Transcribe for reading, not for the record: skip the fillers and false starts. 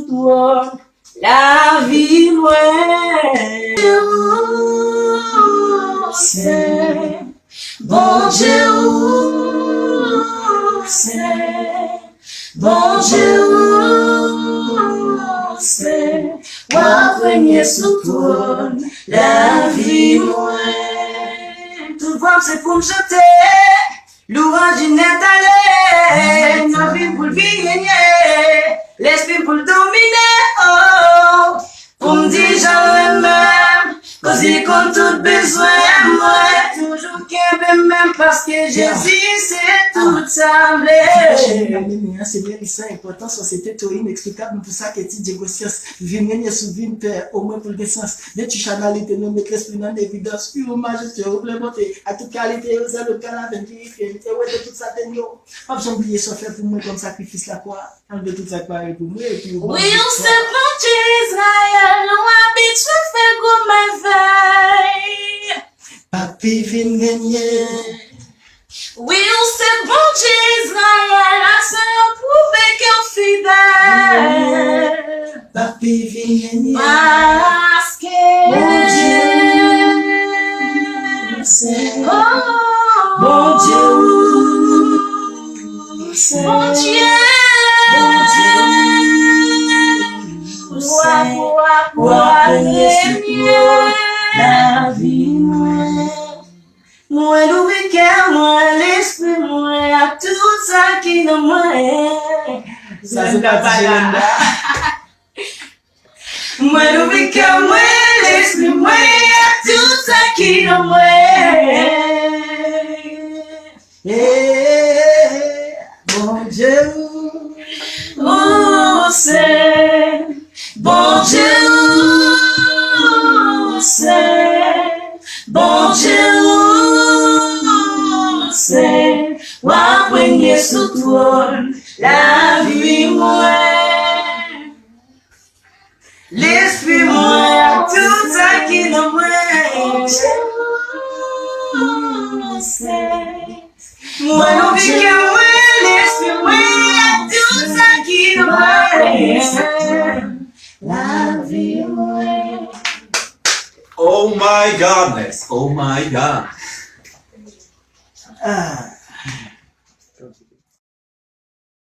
toi, la vie loin. C'est bon Dieu, c'est bon Dieu, c'est moi premier sous toi, la vie loin. Tout le monde c'est pour me chanter, louange n'est allé, nos vies pour le vivre, l'esprit pour le dominer, oh, pour me dire j'en même, cause il compte tout besoin, moi, toujours qu'un même parce que Jésus c'est tout ça, c'est bien ça, important, société, toi, inexplicable, pour ça que tu dis, venir sous vie, au moins pour le sens. Dès que tu chanales, tu ne mets l'esprit dans l'évidence, puis hommage, tu as oublié à toute qualité, aux ailes, au canal, et tout ça, t'es nous. Pas besoin d'oublier ça, faire pour moi comme sacrifice la quoi, enlever tout ça, pareil pour moi, et puis oui, on sait mon Dieu Israël, on habite, je fais comme ma veille. Papi, viens gagner. Oui, on sait bon Dieu Israël, à ce prouver qu'un fidèle. Papi, viens gagner. Parce que bon Dieu, c'est bon Dieu, c'est bon Dieu, la vie, moi le cœur, moi l'esprit, moi tout ça qui nous moi. Ça c'est pas là. Moi le cœur, moi l'esprit, moi tout ça qui nous moi. Bon Dieu, oh c'est bon Dieu, c'est bon Dieu, c'est moi premier sous toi, la vie moi, l'esprit moi, tout ça qui nous moi, c'est moi le cœur, moi l'esprit moi, tout ça qui nous moi, la vie moi. Oh my goodness. Oh my God. ah.